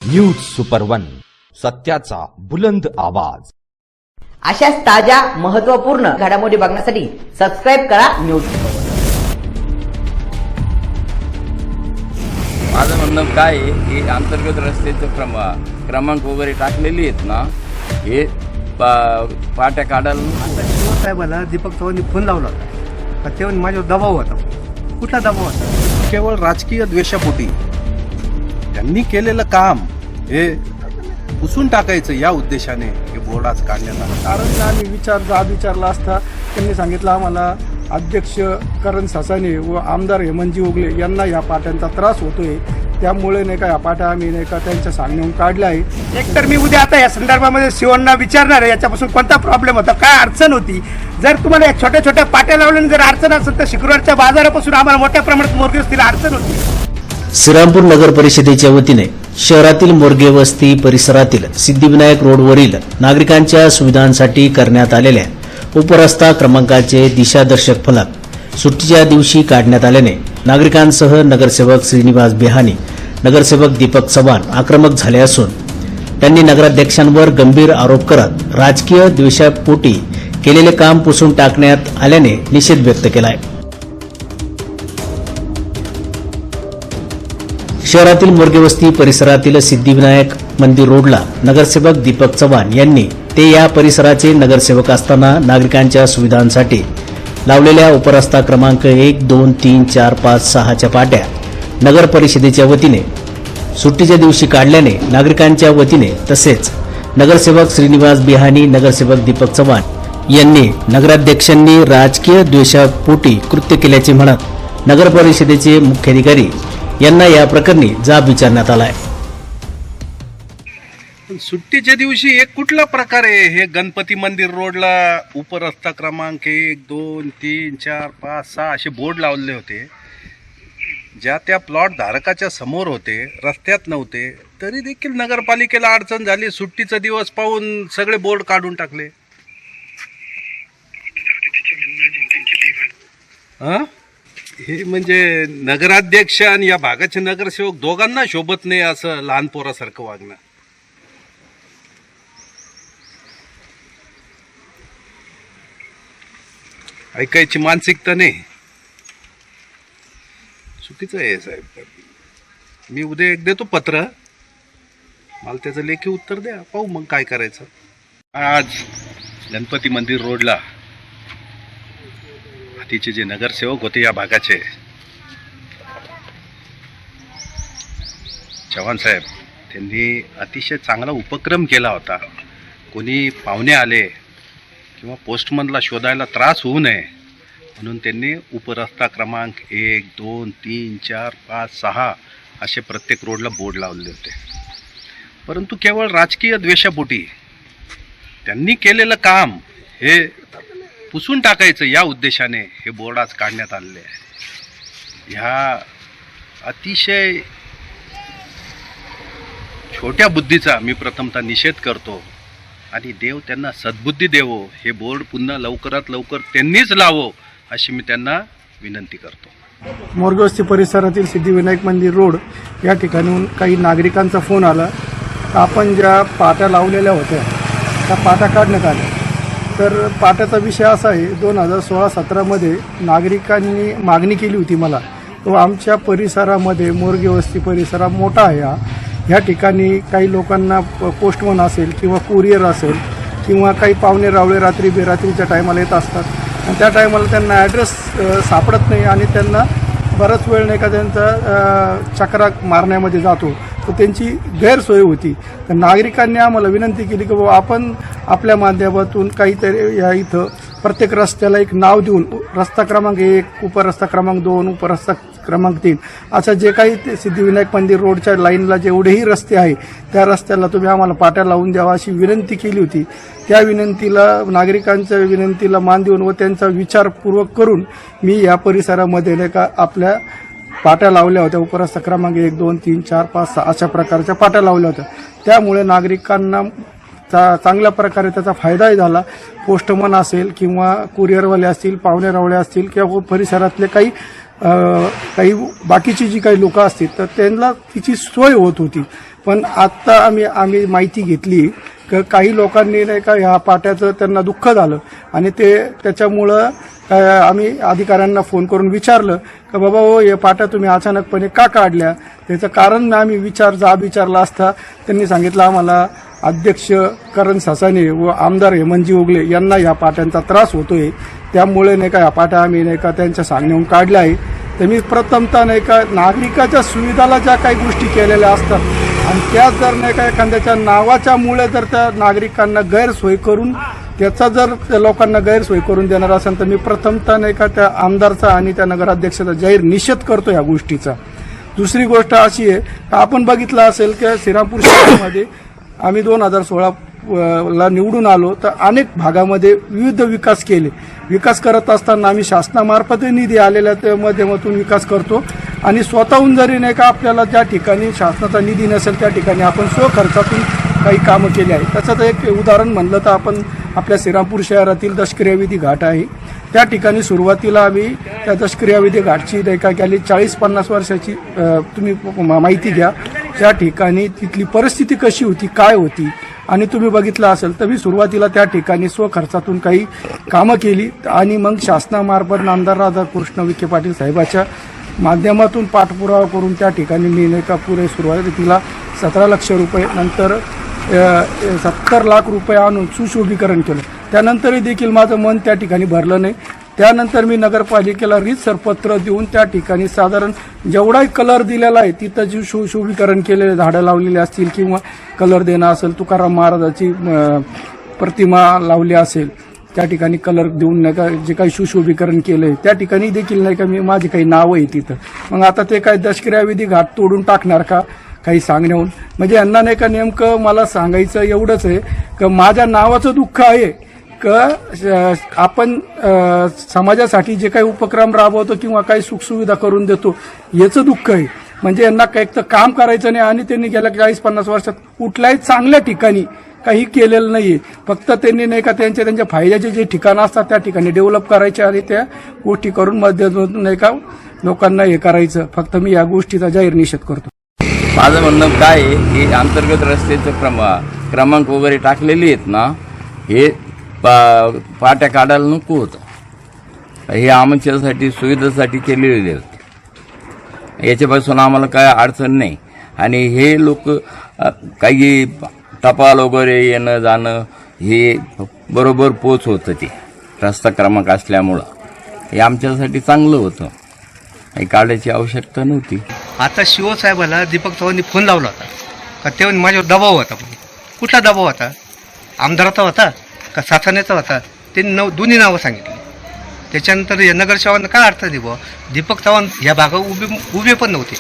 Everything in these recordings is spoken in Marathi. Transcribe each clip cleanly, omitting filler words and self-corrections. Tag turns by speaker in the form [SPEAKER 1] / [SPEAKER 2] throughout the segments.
[SPEAKER 1] न्यूज सुपर वन, सत्याचा बुलंद आवाज।
[SPEAKER 2] अशाच ताज्या महत्त्वपूर्ण घडामोडी बघण्यासाठी सबस्क्राइब करा न्यूज सुपर वन।
[SPEAKER 3] माझं म्हणणं काय आहे की अंतर्गत रस्त्याचं क्रमांक वगैरे टाकलेली आहेत ना, हे पाट्या काढायला
[SPEAKER 4] साहेबाला दीपक चव्हाणांनी फोन लावला होता, तेव्हा माझ्यावर दबाव होता। कुठला दबाव होता?
[SPEAKER 5] केवळ राजकीय द्वेषापोटी त्यांनी केलेलं काम हे पुसून टाकायचं या उद्देशाने हे बोर्ड आज काढण्यात आलं।
[SPEAKER 6] कारण आम्ही जाब विचारला असता त्यांनी सांगितलं आम्हाला अध्यक्ष करण सासाने व आमदार हेमंतजी उगले यांना या पाट्यांचा त्रास होतोय, त्यामुळे नाही का या पाट्या आम्ही नाही का त्यांच्या सांगण्याहून काढल्या आहे।
[SPEAKER 4] एकतर मी उद्या आता या संदर्भामध्ये शिवांना विचारणार आहे याच्यापासून कोणता प्रॉब्लेम होता, काय अडचण होती। जर तुम्हाला या छोट्या छोट्या पाट्या लावल्याने जर अडचण असेल तर शुक्रवारच्या बाजारापासून आम्हाला मोठ्या प्रमाणात मोरगे वस्तीला अडचण होती।
[SPEAKER 7] श्रीरामपूर नगर परिषदेच्या वतीने शहरातील मोरगे वस्ती परिसरातील सिद्धिविनायक रोडवरील नागरिकांच्या सुविधांसाठी करण्यात आलेल्या उपरस्ता क्रमांकाचे दिशादर्शक फलक सुट्टीच्या दिवशी काढण्यात आल्याने नागरिकांसह नगरसेवक श्रीनिवास बेहानी, नगरसेवक दीपक चव्हाण आक्रमक झाले असून त्यांनी नगराध्यक्षांवर गंभीर आरोप करत राजकीय द्वेषापोटी केलेले काम पुसून टाकण्यात आल्याने निषेध व्यक्त केला आहे। शहरातील मोरगे वस्ती परिसरातील सिद्धिविनायक मंदिर रोडला नगरसेवक दीपक चव्हाण यांनी ते या परिसराचे नगरसेवक असताना नागरिकांच्या सुविधांसाठी लावलेल्या उपरस्ता क्रमांक 1, 2, 3, 4, 5, 6च्या पाट्या नगर परिषदेच्या वतीने सुट्टीच्या दिवशी काढल्याने नागरिकांच्या वतीने तसेच नगरसेवक श्रीनिवास बेहानी, नगरसेवक दीपक चव्हाण यांनी नगराध्यक्षांनी राजकीय द्वेषापोटी कृत्य केल्याचे म्हणत नगर परिषदेचे मुख्याधिकारी यांना या प्रकरणी जाब विचारण्यात आलाय।
[SPEAKER 5] सुट्टीच्या दिवशी एक कुठला प्रकार आहे हे? गणपती मंदिर रोडला उपरस्ता क्रमांक 1, 2, 3, 4, 5, 6 असे बोर्ड लावले होते, ज्या त्या प्लॉट धारकाच्या समोर होते, रस्त्यात नव्हते, तरी देखील नगरपालिकेला अडचण झाली। सुट्टीचा दिवस पाहून सगळे बोर्ड काढून टाकले। हे म्हणजे नगराध्यक्ष आणि या भागाचे नगरसेवक दोघांना शोभत नाही असं लहान पोरासारखं वागणं। ऐकायची मानसिकता नाही, चुकीचं आहे साहेब। मी उद्या एक देतो पत्र, मला त्याचं लेखी उत्तर द्या, पाहू मग काय करायचं। आज गणपती मंदिर रोडला तिचे जे नगरसेवक होते या भागाचे चव्हाण साहेब, त्यांनी अतिशय चांगला उपक्रम केला होता। कोणी पाहुणे आले किंवा पोस्टमनला शोधायला त्रास होऊ नये म्हणून त्यांनी उपरस्ता क्रमांक 1, 2, 3, 4, 5, 6 असे प्रत्येक रोडला बोर्ड लावले होते, परंतु केवळ राजकीय द्वेषापोटी त्यांनी केलेलं काम हे पुसून टाकायचं या उद्देशाने हे बोर्ड आज काढण्यात आलेले आहे। ह्या अतिशय छोट्या बुद्धीचा मी प्रथमतः निषेध करतो आणि देव त्यांना सद्बुद्धी देवो, हे बोर्ड पुन्हा लवकरात लवकर त्यांनीच लावो अशी मी त्यांना विनंती करतो।
[SPEAKER 6] मोरगे वस्ती परिसरातील सिद्धिविनायक मंदिर रोड या ठिकाणून काही नागरिकांचा फोन आला, आपण ज्या पाट्या लावलेल्या होत्या त्या पाट्या काढण्यात आल्या। तर पाट्याचा विषय असा आहे, 2016-17 मध्ये नागरिकांनी मागणी केली होती मला, तो आमच्या परिसरामध्ये मोरगे वस्ती परिसर मोठा आहे, ह्या ठिकाणी काही लोकांना पोस्टमन असेल किंवा कुरिअर असेल किंवा काही पाहुणे रावळे रात्री बेरात्रीच्या टायमाला येत असतात आणि त्या टायमाला त्यांना ॲड्रेस सापडत नाही आणि त्यांना बराच वेळ नाही का त्यांचा चक्रा मारण्यामध्ये जातो, तर त्यांची गैरसोय होती। तर नागरिकांनी आम्हाला विनंती केली की बाबा आपण आपल्या माध्यमातून काहीतरी या इथं प्रत्येक रस्त्याला एक नाव देऊन रस्ता क्रमांक 1, उपरस्ता क्रमांक 2, उपरस्ता क्रमांक 3 असं जे काही सिद्धिविनायक मंदिर रोडच्या लाईनला जेवढेही रस्ते आहे त्या रस्त्याला तुम्ही आम्हाला पाट्या लावून द्यावा अशी विनंती केली होती। त्या विनंतीला, नागरिकांच्या विनंतीला मान देऊन व त्यांचा विचारपूर्वक करून मी या परिसरामध्ये नाही का आपल्या पाट्या लावल्या होत्या। उपरस्ता क्रमांक 1, 2, 3, 4, 5, 6 अशा प्रकारच्या पाट्या लावल्या होत्या। त्यामुळे नागरिकांना चांगल्या प्रकारे त्याचा फायदाही झाला। पोस्टमन असेल किंवा कुरिअरवाले असतील, पाहुणे रावळे असतील किंवा परिसरातले काही बाकीची जी काही लोक असतील तर त्यांना तिची सोय होत होती। पण आत्ता आम्ही माहिती घेतली की काही लोकांनी नाही का ह्या पाट्याचं त्यांना दुःख झालं आणि त्याच्यामुळं आम्ही अधिकाऱ्यांना फोन करून विचारलं की बाबा हो हे पाट्या तुम्ही अचानकपणे का काढल्या. त्याचं कारण आम्ही विचारला असता त्यांनी सांगितलं आम्हाला अध्यक्ष करण सासाने व आमदार हेमंतजी उगले यांना या पाट्यांचा त्रास होतोय, त्यामुळे नाही का या पाट्या आम्ही नाही का त्यांच्या सांगण्याहून काढल्या आहे. तर मी प्रथमतः नाही का नागरिकाच्या सुविधाला ज्या काही गोष्टी केलेल्या असतात आणि त्या जर नाही का एखाद्याच्या नावाच्या मुळे जर त्या नागरिकांना गैरसोय करून त्याचा जर त्या लोकांना गैरसोय करून देणार असेल तर मी प्रथमतः नाही का त्या आमदारचा आणि त्या नगराध्यक्षाचा जाहीर निषेध करतो या गोष्टीचा. दुसरी गोष्ट अशी आहे की आपण बघितलं असेल की श्रीरामपूर शहरामध्ये आम्ही 2016 ला निवडून आलो तर अनेक भागामध्ये विविध विकास करत असताना आम्ही शासनामार्फत निधी आलेल्या त्या माध्यमातून विकास करतो आणि स्वतःहून जरी नाही का आपल्याला ज्या ठिकाणी शासनाचा निधी नसेल त्या ठिकाणी आपण स्वखर्चातून काही कामं केली आहे. त्याचं एक उदाहरण म्हणलं तर आपण आपल्या श्रीरामपूर शहरातील दशक्रियाविधी घाट आहे, त्या ठिकाणी सुरुवातीला आम्ही त्या दशक्रियाविधी घाटची नाही का गेली 40-50 वर्षाची तुम्ही माहिती घ्या. त्या ठिकाणी तिथली परिस्थिती कशी होती, काय होती आणि तुम्ही बघितलं असेल तर मी सुरुवातीला त्या ठिकाणी स्वखर्चातून काही कामं केली आणि मग शासनामार्फत आमदार राधाकृष्ण विखे पाटील साहेबाच्या माध्यमातून पाठपुरावा करून त्या ठिकाणी मी नाही का पुरे सुरुवातीला 17 लक्ष रुपये नंतर 70 लाख रुपये आणून सुशोभीकरण केलं. त्यानंतरही देखील माझं मन त्या ठिकाणी भरलं नाही. त्यानंतर मी नगरपालिकेला रीतसर पत्र देऊन त्या ठिकाणी साधारण जेवढाही कलर दिलेला आहे तिथं जी सुशोभीकरण केलेले झाडं लावलेली असतील किंवा कलर देणं असेल, तुकाराम महाराजाची प्रतिमा लावली असेल त्या ठिकाणी कलर देऊन नाही का जे काही सुशोभीकरण केलंय त्या ठिकाणी देखील नाही का मी माझी काही नावं आहे तिथं. मग आता ते काही दशक्रियाविधी घाट तोडून टाकणार का काही सांगण्याहून, म्हणजे यांना नाही का नेमकं मला सांगायचं एवढंच आहे की माझ्या नावाचं दुःख आहे की आपण समाजासाठी जे काही उपक्रम राबवतो किंवा काही सुखसुविधा करून देतो याचं दुःख आहे. म्हणजे यांना काही तर काम करायचं नाही आणि त्यांनी गेल्या 40-50 वर्षात कुठल्याही चांगल्या ठिकाणी काही केलेलं नाहीये. फक्त त्यांनी नाही का त्यांच्या फायद्याचे जे ठिकाणं असतात त्या ठिकाणी डेव्हलप करायचे आणि त्या गोष्टी करून मध्यमधून नाही का लोकांना हे करायचं. फक्त मी या गोष्टीचा जाहीर निषेध करतो.
[SPEAKER 3] माझं म्हणणं काय आहे की अंतर्गत रस्त्याचं क्रमांक वगैरे टाकलेले आहेत ना, हे पाट्या काढायला नको होतं. हे आमच्यासाठी सुविधेसाठी केलेले होते. याच्यापासून आम्हाला काय अडचण नाही. आणि हे लोक काही टपाल वगैरे येणं जाणं हे बरोबर पोच होतं. ते रस्ता क्रमांक असल्यामुळं हे आमच्यासाठी चांगलं होतं. हे काढायची आवश्यकता नव्हती.
[SPEAKER 4] आता शिवसाहेबाला दीपक चव्हाणांनी फोन लावला होता का तेव्हा माझ्यावर दबाव होता. कुठला दबाव होता? आमदाराचा होता का सासण्याचा होता? त्यांनी दोन्ही नावं सांगितली. त्याच्यानंतर या नगरसेवकांना काय अर्थ आहे बुवा, दीपक चव्हाण या भागावर उभे पण नव्हते,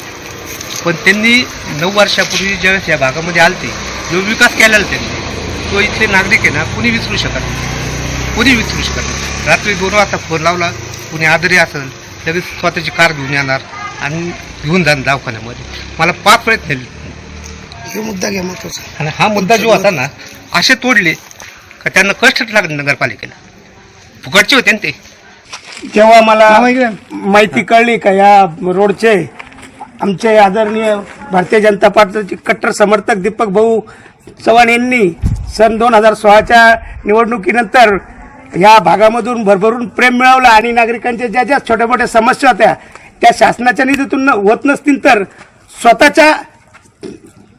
[SPEAKER 4] पण त्यांनी 9 वर्षापूर्वी ज्यावेळेस या भागामध्ये आलते जो विकास केलेला त्यांनी तो इथले नागरिक आहे ना कुणी विसरू शकत नाही. रात्री 2 वाजता फोन लावला, कुणी आदरी असेल लगेच स्वतःची कार घेऊन येणार आणि घेऊन जाणार दवाखान्यामध्ये. मला 5 प्रयत्न केले. हे मुद्दा घ्या महत्वाचा. आणि हा मुद्दा जो होता ना असे तोडले का त्यांना कष्ट लागले. नगरपालिकेला फुकटचे होते ना ते. जेव्हा मला माहिती कळली का या रोडचे आमचे आदरणीय भारतीय जनता पार्टीचे कट्टर समर्थक दीपक भाऊ चव्हाण यांनी सन 2016च्या निवडणुकीनंतर या भागामधून भरभरून प्रेम मिळवलं आणि नागरिकांच्या ज्या ज्या छोट्या मोठ्या समस्या होत्या त्या शासनाच्या निधीतून होत नसतील तर स्वतःच्या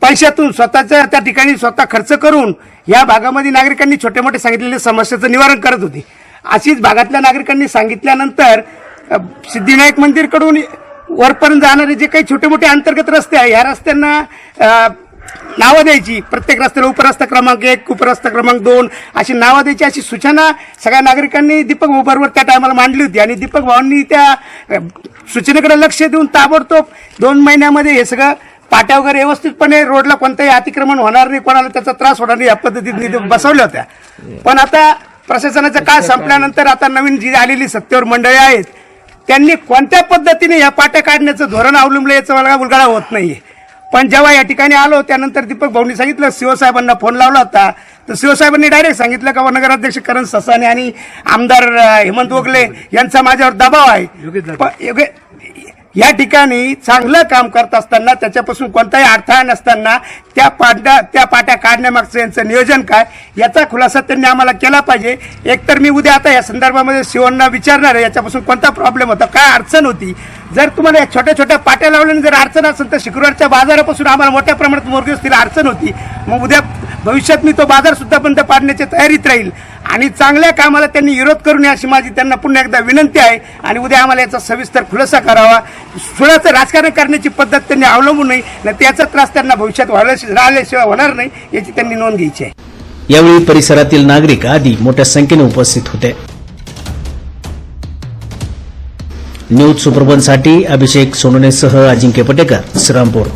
[SPEAKER 4] पैशातून स्वतःच्या त्या ठिकाणी स्वतः खर्च करून या भागामध्ये नागरिकांनी छोटे मोठे सांगितलेल्या समस्याचं निवारण करत होते. अशीच भागातल्या नागरिकांनी सांगितल्यानंतर सिद्धिविनायक मंदिरकडून वरपर्यंत जाणारे जे काही छोटे मोठे अंतर्गत रस्ते आहे या रस्त्यांना नावं द्यायची. प्रत्येक रस्त्याला उपरस्ता क्रमांक 1, उपरस्ता क्रमांक 2 अशी नावं द्यायची अशी सूचना सगळ्या नागरिकांनी दीपक भाऊ बरोबर त्या टायमाला मांडली होती. आणि दीपक भाऊंनी त्या सूचनेकडे लक्ष देऊन ताबडतोब 2 महिन्यामध्ये हे सगळं पाट्या वगैरे व्यवस्थितपणे रोडला कोणतंही अतिक्रमण होणार नाही, कोणाला त्याचा त्रास होणार नाही या पद्धतीने बसवल्या होत्या. पण आता प्रशासनाचा काळ संपल्यानंतर आता नवीन जी आलेली सत्तेवर मंडळी आहेत त्यांनी कोणत्या पद्धतीने या पाट्या काढण्याचं धोरण अवलंबलं याचा मला उलगडा होत नाहीये. पण जेव्हा या ठिकाणी आलो त्यानंतर दीपक भाऊंनी सांगितलं, शिवसाहेबांना फोन लावला होता तर शिवसाहेबांनी डायरेक्ट सांगितलं का नगराध्यक्ष करण ससाने आणि आमदार हेमंत उगले यांचा माझ्यावर दबाव आहे.
[SPEAKER 6] या ठिकाणी चांगलं काम करत असताना, त्याच्यापासून कोणताही अडथळा नसताना त्या पाट्या काढण्यामागचं यांचं नियोजन काय याचा खुलासा त्यांनी आम्हाला केला पाहिजे. एकतर मी उद्या आता या संदर्भामध्ये शिवण्णा विचारणार आहे याच्यापासून कोणता प्रॉब्लेम होता, काय अडचण होती. जर तुम्हाला या छोट्या छोट्या पाट्या लावल्याने जर अडचण असेल तर शुक्रवारच्या बाजारापासून आम्हाला मोठ्या प्रमाणात मोरगेस्तीला अडचण होती. मग उद्या भविष्यात मी तो बाजार सुद्धा बंद पाडण्याच्या तयारीत राहील आणि चांगल्या कामाला त्यांनी विरोध करू नये अशी माझी त्यांना पुन्हा एकदा विनंती आहे. आणि उद्या आम्हाला याचा सविस्तर खुलासा करावा. सुळाचं राजकारण करण्याची पद्धत त्यांनी अवलंबू नये, नाही त्याचा त्रास त्यांना भविष्यात राहिल्याशिवाय होणार नाही याची त्यांनी नोंद घ्यायची आहे.
[SPEAKER 7] यावेळी परिसरातील नागरिक आदी मोठ्या संख्येने उपस्थित होते. न्यूज सुपरबनसाठी अभिषेक सोनोनेसह अजिंक्य पटेकर, श्रीरामपूर.